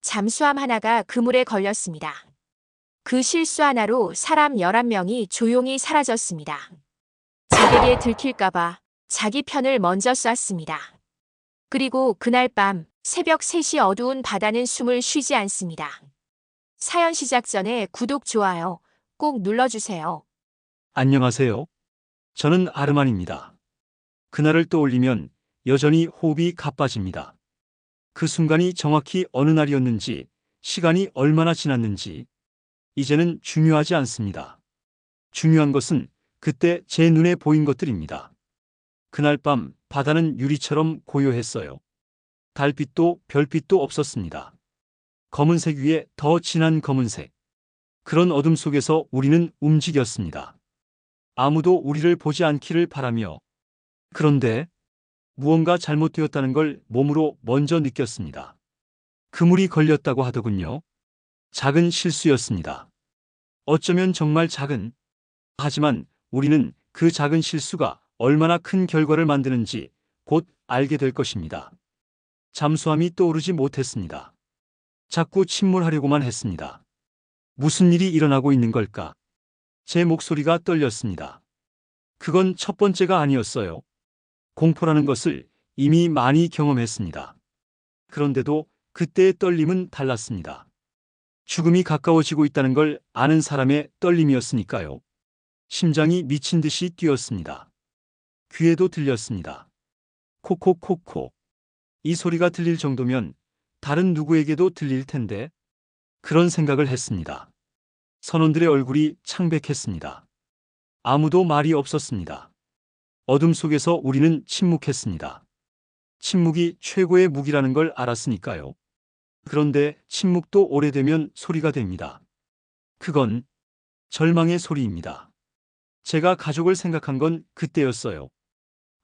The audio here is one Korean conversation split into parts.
잠수함 하나가 그물에 걸렸습니다. 그 실수 하나로 사람 11명이 조용히 사라졌습니다. 적에게 들킬까봐 자기 편을 먼저 쐈습니다. 그리고 그날 밤 새벽 3시 어두운 바다는 숨을 쉬지 않습니다. 사연 시작 전에 구독, 좋아요 꼭 눌러주세요. 안녕하세요. 저는 아르만입니다. 그날을 떠올리면 여전히 호흡이 가빠집니다. 그 순간이 정확히 어느 날이었는지, 시간이 얼마나 지났는지, 이제는 중요하지 않습니다. 중요한 것은 그때 제 눈에 보인 것들입니다. 그날 밤 바다는 유리처럼 고요했어요. 달빛도 별빛도 없었습니다. 검은색 위에 더 진한 검은색. 그런 어둠 속에서 우리는 움직였습니다. 아무도 우리를 보지 않기를 바라며. 그런데 무언가 잘못되었다는 걸 몸으로 먼저 느꼈습니다. 그물이 걸렸다고 하더군요. 작은 실수였습니다. 어쩌면 정말 작은. 하지만 우리는 그 작은 실수가 얼마나 큰 결과를 만드는지 곧 알게 될 것입니다. 잠수함이 떠오르지 못했습니다. 자꾸 침몰하려고만 했습니다. 무슨 일이 일어나고 있는 걸까? 제 목소리가 떨렸습니다. 그건 첫 번째가 아니었어요. 공포라는 것을 이미 많이 경험했습니다. 그런데도 그때의 떨림은 달랐습니다. 죽음이 가까워지고 있다는 걸 아는 사람의 떨림이었으니까요. 심장이 미친 듯이 뛰었습니다. 귀에도 들렸습니다. 콕콕콕콕. 이 소리가 들릴 정도면 다른 누구에게도 들릴 텐데. 그런 생각을 했습니다. 선원들의 얼굴이 창백했습니다. 아무도 말이 없었습니다. 어둠 속에서 우리는 침묵했습니다. 침묵이 최고의 무기라는 걸 알았으니까요. 그런데 침묵도 오래되면 소리가 됩니다. 그건 절망의 소리입니다. 제가 가족을 생각한 건 그때였어요.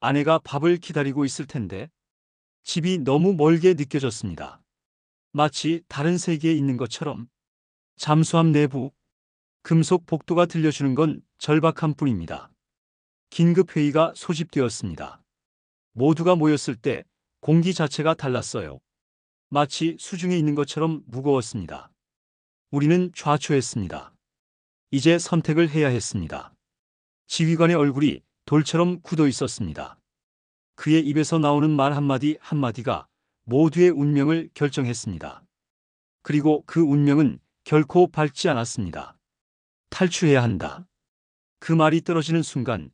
아내가 밥을 기다리고 있을 텐데 집이 너무 멀게 느껴졌습니다. 마치 다른 세계에 있는 것처럼. 잠수함 내부 금속 복도가 들려주는 건 절박한 뿐입니다. 긴급 회의가 소집되었습니다. 모두가 모였을 때 공기 자체가 달랐어요. 마치 수중에 있는 것처럼 무거웠습니다. 우리는 좌초했습니다. 이제 선택을 해야 했습니다. 지휘관의 얼굴이 돌처럼 굳어 있었습니다. 그의 입에서 나오는 말 한마디 한마디가 모두의 운명을 결정했습니다. 그리고 그 운명은 결코 밝지 않았습니다. 탈출해야 한다. 그 말이 떨어지는 순간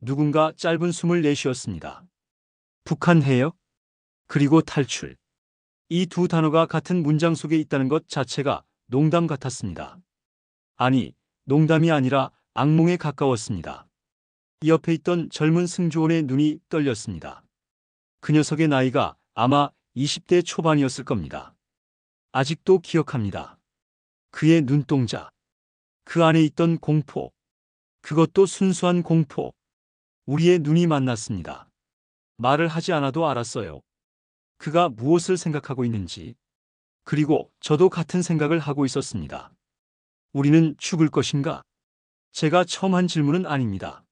누군가 짧은 숨을 내쉬었습니다. 북한 해역, 그리고 탈출. 이 두 단어가 같은 문장 속에 있다는 것 자체가 농담 같았습니다. 아니, 농담이 아니라 악몽에 가까웠습니다. 옆에 있던 젊은 승조원의 눈이 떨렸습니다. 그 녀석의 나이가 아마 20대 초반이었을 겁니다. 아직도 기억합니다. 그의 눈동자. 그 안에 있던 공포. 그것도 순수한 공포. 우리의 눈이 만났습니다. 말을 하지 않아도 알았어요. 그가 무엇을 생각하고 있는지. 그리고 저도 같은 생각을 하고 있었습니다. 우리는 죽을 것인가? 제가 처음 한 질문은 아닙니다.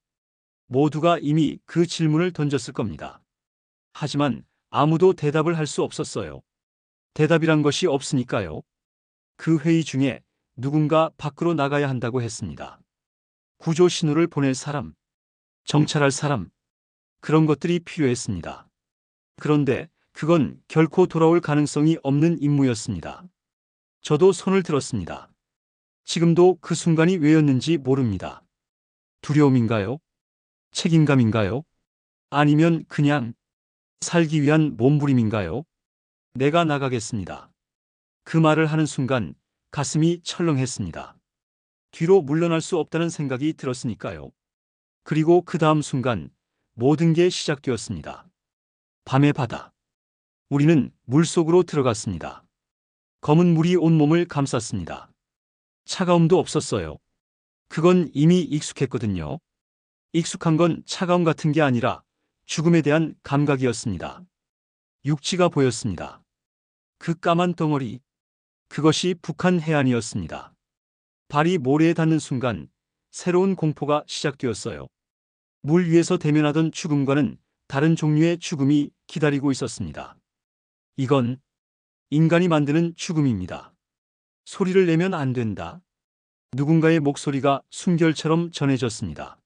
모두가 이미 그 질문을 던졌을 겁니다. 하지만 아무도 대답을 할 수 없었어요. 대답이란 것이 없으니까요. 그 회의 중에 누군가 밖으로 나가야 한다고 했습니다. 구조 신호를 보낼 사람, 정찰할 사람, 그런 것들이 필요했습니다. 그런데 그건 결코 돌아올 가능성이 없는 임무였습니다. 저도 손을 들었습니다. 지금도 그 순간이 왜였는지 모릅니다. 두려움인가요? 책임감인가요? 아니면 그냥 살기 위한 몸부림인가요? 내가 나가겠습니다. 그 말을 하는 순간 가슴이 철렁했습니다. 뒤로 물러날 수 없다는 생각이 들었으니까요. 그리고 그 다음 순간 모든 게 시작되었습니다. 밤의 바다. 우리는 물속으로 들어갔습니다. 검은 물이 온몸을 감쌌습니다. 차가움도 없었어요. 그건 이미 익숙했거든요. 익숙한 건 차가움 같은 게 아니라 죽음에 대한 감각이었습니다. 육지가 보였습니다. 그 까만 덩어리. 그것이 북한 해안이었습니다. 발이 모래에 닿는 순간 새로운 공포가 시작되었어요. 물 위에서 대면하던 죽음과는 다른 종류의 죽음이 기다리고 있었습니다. 이건 인간이 만드는 죽음입니다. 소리를 내면 안 된다. 누군가의 목소리가 숨결처럼 전해졌습니다.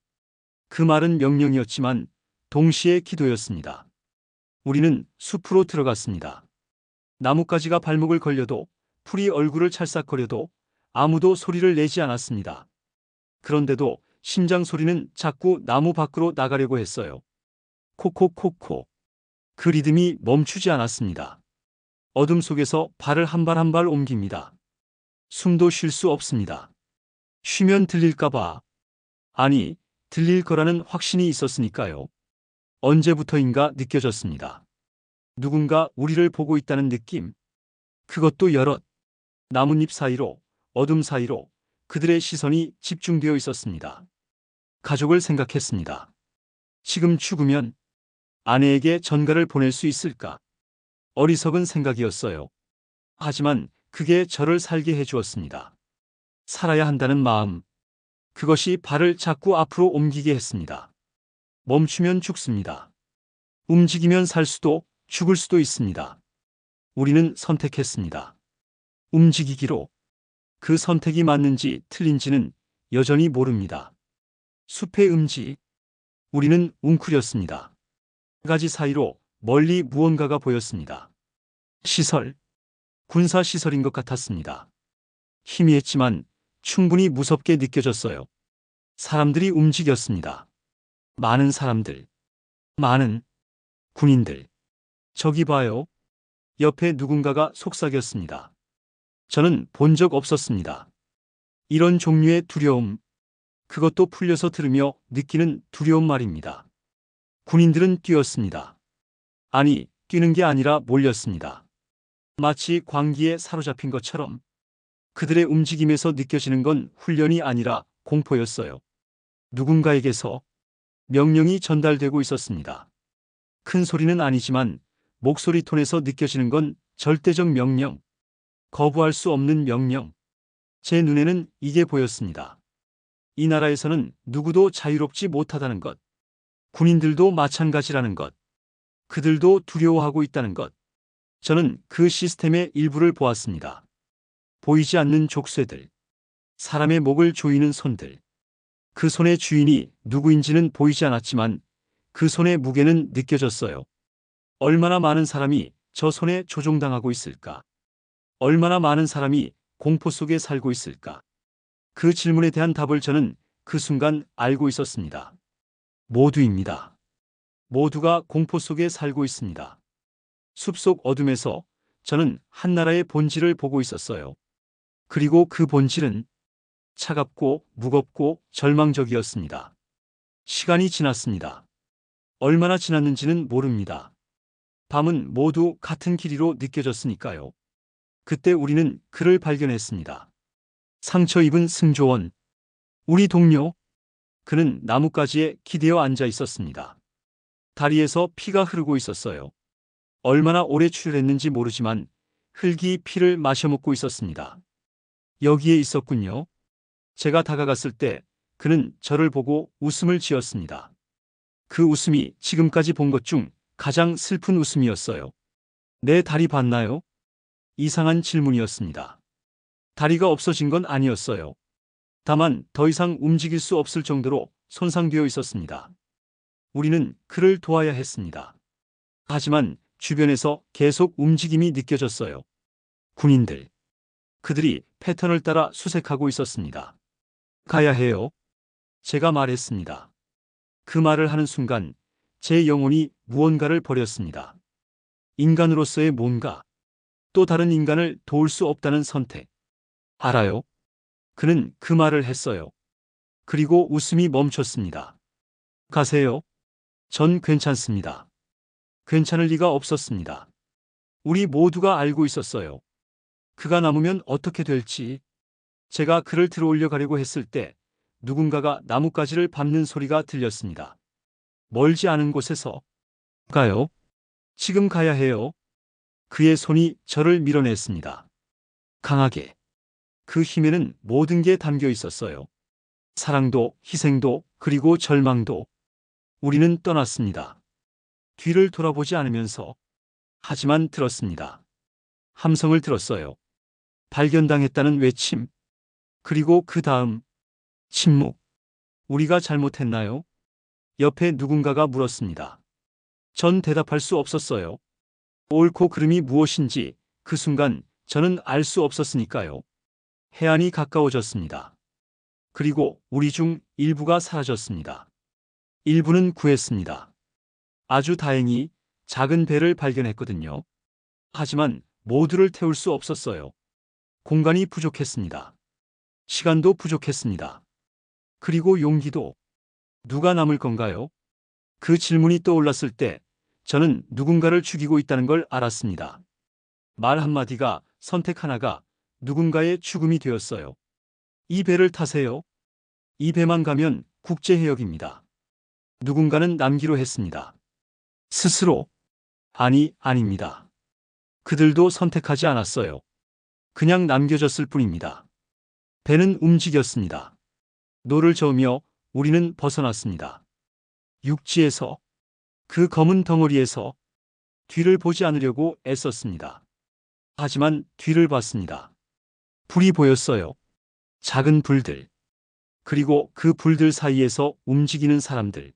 그 말은 명령이었지만 동시에 기도였습니다. 우리는 숲으로 들어갔습니다. 나뭇가지가 발목을 걸려도 풀이 얼굴을 찰싹거려도 아무도 소리를 내지 않았습니다. 그런데도 심장 소리는 자꾸 나무 밖으로 나가려고 했어요. 코코코코. 그 리듬이 멈추지 않았습니다. 어둠 속에서 발을 한 발 한 발 옮깁니다. 숨도 쉴 수 없습니다. 쉬면 들릴까봐. 아니, 들릴 거라는 확신이 있었으니까요. 언제부터인가 느껴졌습니다. 누군가 우리를 보고 있다는 느낌. 그것도 여럿. 나뭇잎 사이로, 어둠 사이로 그들의 시선이 집중되어 있었습니다. 가족을 생각했습니다. 지금 죽으면 아내에게 전가를 보낼 수 있을까? 어리석은 생각이었어요. 하지만 그게 저를 살게 해주었습니다. 살아야 한다는 마음. 그것이 발을 자꾸 앞으로 옮기게 했습니다. 멈추면 죽습니다. 움직이면 살 수도 죽을 수도 있습니다. 우리는 선택했습니다. 움직이기로. 그 선택이 맞는지 틀린지는 여전히 모릅니다. 숲의 음지. 우리는 웅크렸습니다. 가지 사이로 멀리 무언가가 보였습니다. 시설. 군사시설인 것 같았습니다. 희미했지만 충분히 무섭게 느껴졌어요. 사람들이 움직였습니다. 많은 사람들. 많은 군인들. 저기 봐요. 옆에 누군가가 속삭였습니다. 저는 본 적 없었습니다. 이런 종류의 두려움. 그것도 풀려서 들으며 느끼는 두려운 말입니다. 군인들은 뛰었습니다. 아니, 뛰는 게 아니라 몰렸습니다. 마치 광기에 사로잡힌 것처럼. 그들의 움직임에서 느껴지는 건 훈련이 아니라 공포였어요. 누군가에게서 명령이 전달되고 있었습니다. 큰 소리는 아니지만 목소리 톤에서 느껴지는 건 절대적 명령. 거부할 수 없는 명령. 제 눈에는 이게 보였습니다. 이 나라에서는 누구도 자유롭지 못하다는 것. 군인들도 마찬가지라는 것. 그들도 두려워하고 있다는 것. 저는 그 시스템의 일부를 보았습니다. 보이지 않는 족쇄들. 사람의 목을 조이는 손들. 그 손의 주인이 누구인지는 보이지 않았지만 그 손의 무게는 느껴졌어요. 얼마나 많은 사람이 저 손에 조종당하고 있을까? 얼마나 많은 사람이 공포 속에 살고 있을까? 그 질문에 대한 답을 저는 그 순간 알고 있었습니다. 모두입니다. 모두가 공포 속에 살고 있습니다. 숲속 어둠에서 저는 한 나라의 본질을 보고 있었어요. 그리고 그 본질은 차갑고 무겁고 절망적이었습니다. 시간이 지났습니다. 얼마나 지났는지는 모릅니다. 밤은 모두 같은 길이로 느껴졌으니까요. 그때 우리는 그를 발견했습니다. 상처 입은 승조원. 우리 동료. 그는 나뭇가지에 기대어 앉아 있었습니다. 다리에서 피가 흐르고 있었어요. 얼마나 오래 출혈했는지 모르지만 흙이 피를 마셔먹고 있었습니다. 여기에 있었군요. 제가 다가갔을 때 그는 저를 보고 웃음을 지었습니다. 그 웃음이 지금까지 본 것 중 가장 슬픈 웃음이었어요. 내 다리 봤나요? 이상한 질문이었습니다. 다리가 없어진 건 아니었어요. 다만 더 이상 움직일 수 없을 정도로 손상되어 있었습니다. 우리는 그를 도와야 했습니다. 하지만 주변에서 계속 움직임이 느껴졌어요. 군인들. 그들이 패턴을 따라 수색하고 있었습니다. 가야 해요. 제가 말했습니다. 그 말을 하는 순간 제 영혼이 무언가를 버렸습니다. 인간으로서의 뭔가. 또 다른 인간을 도울 수 없다는 선택. 알아요? 그는 그 말을 했어요. 그리고 웃음이 멈췄습니다. 가세요. 전 괜찮습니다. 괜찮을 리가 없었습니다. 우리 모두가 알고 있었어요. 그가 남으면 어떻게 될지. 제가 그를 들어올려 가려고 했을 때 누군가가 나뭇가지를 밟는 소리가 들렸습니다. 멀지 않은 곳에서. 가요. 지금 가야 해요. 그의 손이 저를 밀어냈습니다. 강하게. 그 힘에는 모든 게 담겨 있었어요. 사랑도, 희생도, 그리고 절망도. 우리는 떠났습니다. 뒤를 돌아보지 않으면서. 하지만 들었습니다. 함성을 들었어요. 발견당했다는 외침. 그리고 그 다음 침묵. 우리가 잘못했나요? 옆에 누군가가 물었습니다. 전 대답할 수 없었어요. 옳고 그름이 무엇인지 그 순간 저는 알 수 없었으니까요. 해안이 가까워졌습니다. 그리고 우리 중 일부가 사라졌습니다. 일부는 구했습니다. 아주 다행히 작은 배를 발견했거든요. 하지만 모두를 태울 수 없었어요. 공간이 부족했습니다. 시간도 부족했습니다. 그리고 용기도. 누가 남을 건가요? 그 질문이 떠올랐을 때 저는 누군가를 죽이고 있다는 걸 알았습니다. 말 한마디가, 선택 하나가 누군가의 죽음이 되었어요. 이 배를 타세요. 이 배만 가면 국제해역입니다. 누군가는 남기로 했습니다. 스스로. 아닙니다. 그들도 선택하지 않았어요. 그냥 남겨졌을 뿐입니다. 배는 움직였습니다. 노를 저으며 우리는 벗어났습니다. 육지에서, 그 검은 덩어리에서. 뒤를 보지 않으려고 애썼습니다. 하지만 뒤를 봤습니다. 불이 보였어요. 작은 불들. 그리고 그 불들 사이에서 움직이는 사람들.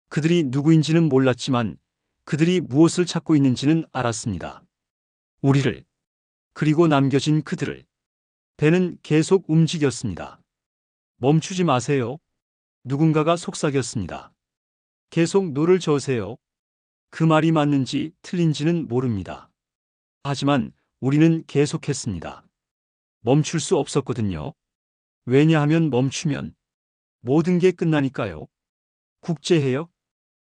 그들이 누구인지는 몰랐지만 그들이 무엇을 찾고 있는지는 알았습니다. 우리를. 그리고 남겨진 그들을. 배는 계속 움직였습니다. 멈추지 마세요. 누군가가 속삭였습니다. 계속 노를 저으세요. 그 말이 맞는지 틀린지는 모릅니다. 하지만 우리는 계속했습니다. 멈출 수 없었거든요. 왜냐하면 멈추면 모든 게 끝나니까요. 국제해역?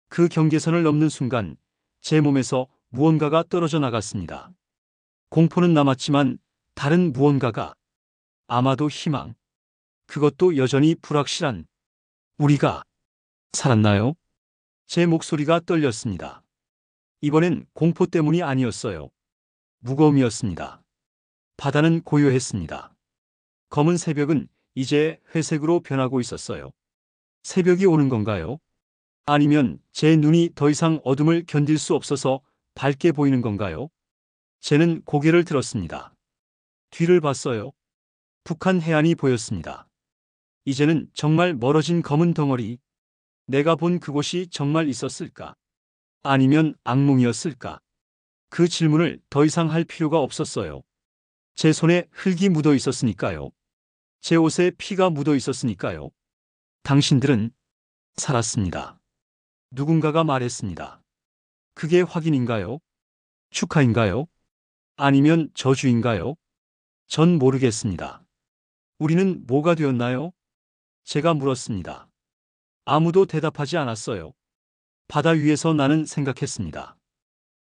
그 경계선을 넘는 순간 제 몸에서 무언가가 떨어져 나갔습니다. 공포는 남았지만 다른 무언가가. 아마도 희망. 그것도 여전히 불확실한. 우리가 살았나요? 제 목소리가 떨렸습니다. 이번엔 공포 때문이 아니었어요. 무거움이었습니다. 바다는 고요했습니다. 검은 새벽은 이제 회색으로 변하고 있었어요. 새벽이 오는 건가요? 아니면 제 눈이 더 이상 어둠을 견딜 수 없어서 밝게 보이는 건가요? 쟤는 고개를 들었습니다. 뒤를 봤어요. 북한 해안이 보였습니다. 이제는 정말 멀어진 검은 덩어리. 내가 본 그곳이 정말 있었을까? 아니면 악몽이었을까? 그 질문을 더 이상 할 필요가 없었어요. 제 손에 흙이 묻어 있었으니까요. 제 옷에 피가 묻어 있었으니까요. 당신들은 살았습니다. 누군가가 말했습니다. 그게 확인인가요? 축하인가요? 아니면 저주인가요? 전 모르겠습니다. 우리는 뭐가 되었나요? 제가 물었습니다. 아무도 대답하지 않았어요. 바다 위에서 나는 생각했습니다.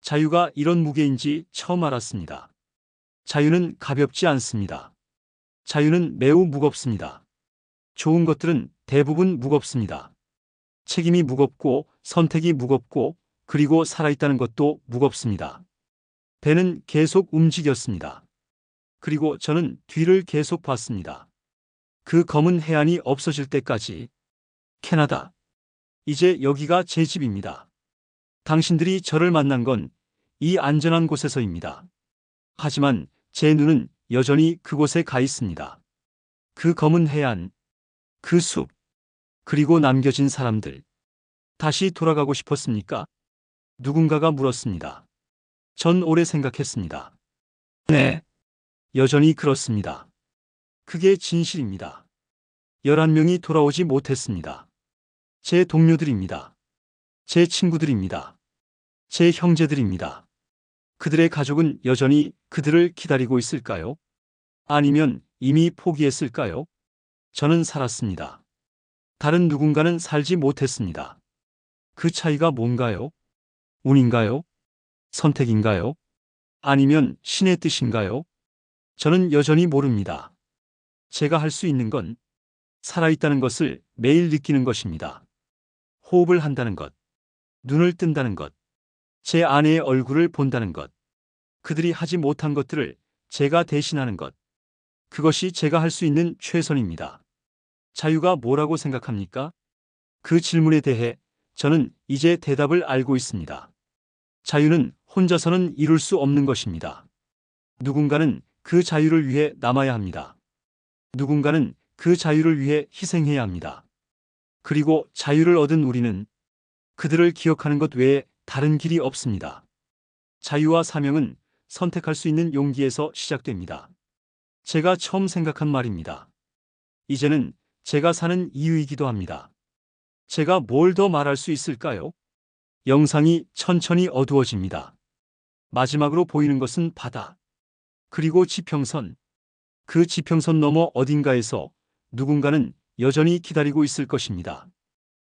자유가 이런 무게인지 처음 알았습니다. 자유는 가볍지 않습니다. 자유는 매우 무겁습니다. 좋은 것들은 대부분 무겁습니다. 책임이 무겁고 선택이 무겁고 그리고 살아있다는 것도 무겁습니다. 배는 계속 움직였습니다. 그리고 저는 뒤를 계속 봤습니다. 그 검은 해안이 없어질 때까지. 캐나다. 이제 여기가 제 집입니다. 당신들이 저를 만난 건 이 안전한 곳에서입니다. 하지만 제 눈은 여전히 그곳에 가 있습니다. 그 검은 해안, 그 숲, 그리고 남겨진 사람들. 다시 돌아가고 싶었습니까? 누군가가 물었습니다. 전 오래 생각했습니다. 네. 여전히 그렇습니다. 그게 진실입니다. 11명이 돌아오지 못했습니다. 제 동료들입니다. 제 친구들입니다. 제 형제들입니다. 그들의 가족은 여전히 그들을 기다리고 있을까요? 아니면 이미 포기했을까요? 저는 살았습니다. 다른 누군가는 살지 못했습니다. 그 차이가 뭔가요? 운인가요? 선택인가요? 아니면 신의 뜻인가요? 저는 여전히 모릅니다. 제가 할 수 있는 건 살아있다는 것을 매일 느끼는 것입니다. 호흡을 한다는 것, 눈을 뜬다는 것, 제 아내의 얼굴을 본다는 것, 그들이 하지 못한 것들을 제가 대신하는 것. 그것이 제가 할 수 있는 최선입니다. 자유가 뭐라고 생각합니까? 그 질문에 대해 저는 이제 대답을 알고 있습니다. 자유는 혼자서는 이룰 수 없는 것입니다. 누군가는 그 자유를 위해 남아야 합니다. 누군가는 그 자유를 위해 희생해야 합니다. 그리고 자유를 얻은 우리는 그들을 기억하는 것 외에 다른 길이 없습니다. 자유와 사명은 선택할 수 있는 용기에서 시작됩니다. 제가 처음 생각한 말입니다. 이제는 제가 사는 이유이기도 합니다. 제가 뭘 더 말할 수 있을까요? 영상이 천천히 어두워집니다. 마지막으로 보이는 것은 바다. 그리고 지평선. 그 지평선 너머 어딘가에서 누군가는 여전히 기다리고 있을 것입니다.